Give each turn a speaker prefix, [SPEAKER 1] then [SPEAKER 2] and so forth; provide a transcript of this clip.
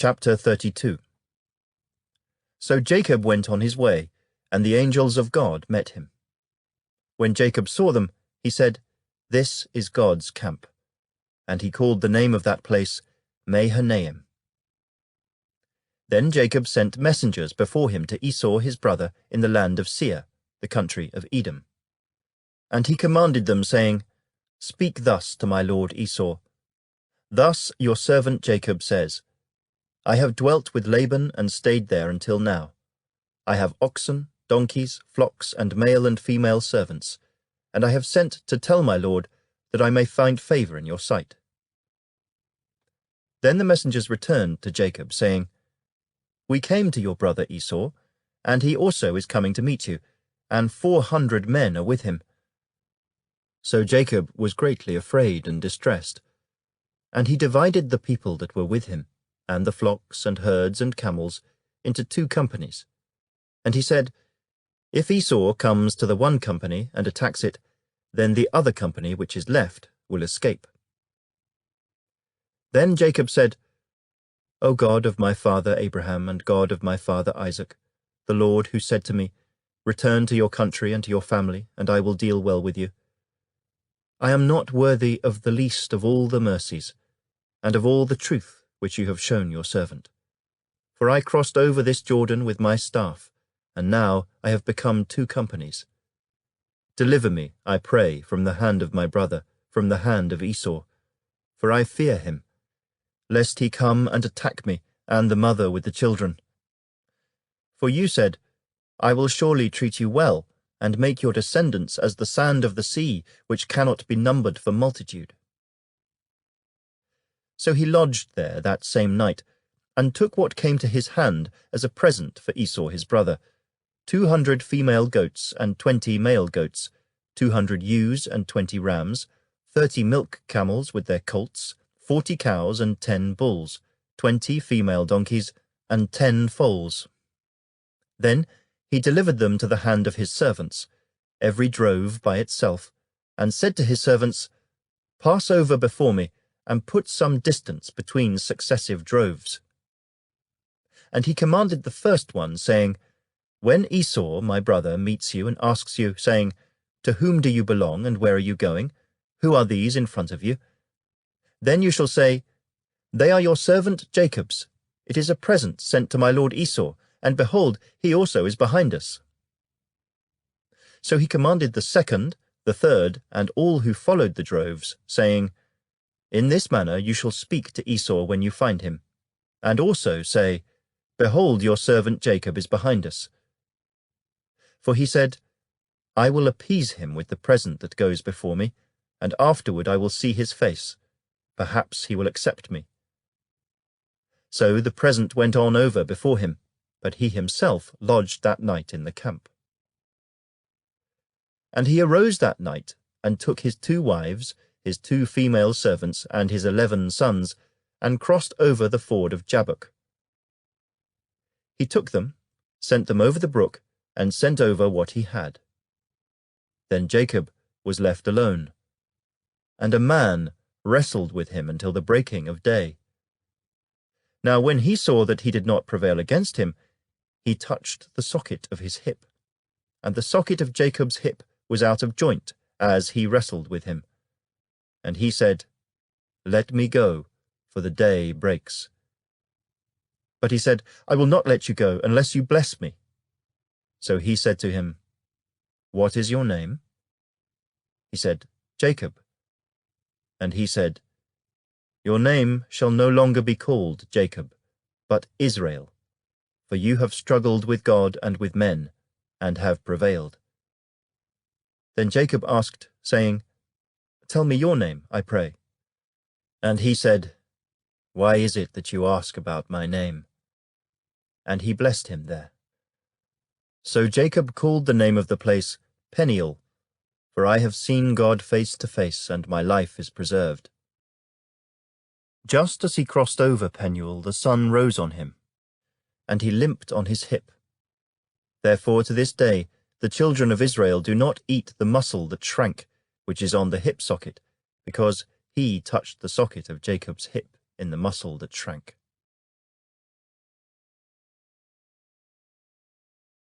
[SPEAKER 1] Chapter 32. So Jacob went on his way, and the angels of God met him. When Jacob saw them, he said, "This is God's camp." And he called the name of that place Mahanaim. Then Jacob sent messengers before him to Esau his brother in the land of Seir, the country of Edom. And he commanded them, saying, "Speak thus to my lord Esau. Thus your servant Jacob says, I have dwelt with Laban and stayed there until now. I have oxen, donkeys, flocks, and male and female servants, and I have sent to tell my lord that I may find favor in your sight." Then the messengers returned to Jacob, saying, "We came to your brother Esau, and he also is coming to meet you, and 400 men are with him." So Jacob was greatly afraid and distressed, and he divided the people that were with him, and the flocks and herds and camels, into 2 companies. And he said, "If Esau comes to the one company and attacks it, then the other company which is left will escape." Then Jacob said, "O God of my father Abraham and God of my father Isaac, the Lord who said to me, 'Return to your country and to your family, and I will deal well with you,' I am not worthy of the least of all the mercies, and of all the truth which you have shown your servant. For I crossed over this Jordan with my staff, and now I have become 2 companies. Deliver me, I pray, from the hand of my brother, from the hand of Esau, for I fear him, lest he come and attack me, and the mother with the children. For you said, I will surely treat you well, and make your descendants as the sand of the sea, which cannot be numbered for multitude." So he lodged there that same night, and took what came to his hand as a present for Esau his brother, 200 female goats and 20 male goats, 200 ewes and 20 rams, 30 milk camels with their colts, 40 cows and 10 bulls, 20 female donkeys, and 10 foals. Then he delivered them to the hand of his servants, every drove by itself, and said to his servants, "Pass over before me, and put some distance between successive droves." And he commanded the first one, saying, "When Esau, my brother, meets you and asks you, saying, 'To whom do you belong, and where are you going? Who are these in front of you?' Then you shall say, 'They are your servant Jacob's. It is a present sent to my lord Esau, and behold, he also is behind us.'" So he commanded the second, the third, and all who followed the droves, saying, "In this manner you shall speak to Esau when you find him, and also say, 'Behold, your servant Jacob is behind us.' For he said, 'I will appease him with the present that goes before me, and afterward I will see his face. Perhaps he will accept me.' So the present went on over before him, but he himself lodged that night in the camp. And he arose that night, and took his 2 wives, his 2 female servants, and his 11 sons, and crossed over the ford of Jabbok. He took them, sent them over the brook, and sent over what he had. Then Jacob was left alone, and a man wrestled with him until the breaking of day. Now when he saw that he did not prevail against him, he touched the socket of his hip, and the socket of Jacob's hip was out of joint as he wrestled with him. And he said, "Let me go, for the day breaks." But he said, "I will not let you go unless you bless me." So he said to him, "What is your name?" He said, "Jacob." And he said, "Your name shall no longer be called Jacob, but Israel, for you have struggled with God and with men, and have prevailed." Then Jacob asked, saying, "Tell me your name, I pray." And he said, "Why is it that you ask about my name?" And he blessed him there. So Jacob called the name of the place Peniel, for I have seen God face to face, and my life is preserved. Just as he crossed over Peniel, the sun rose on him, and he limped on his hip. Therefore to this day the children of Israel do not eat the muscle that shrank, which is on the hip socket, because he touched the socket of Jacob's hip in the muscle that shrank.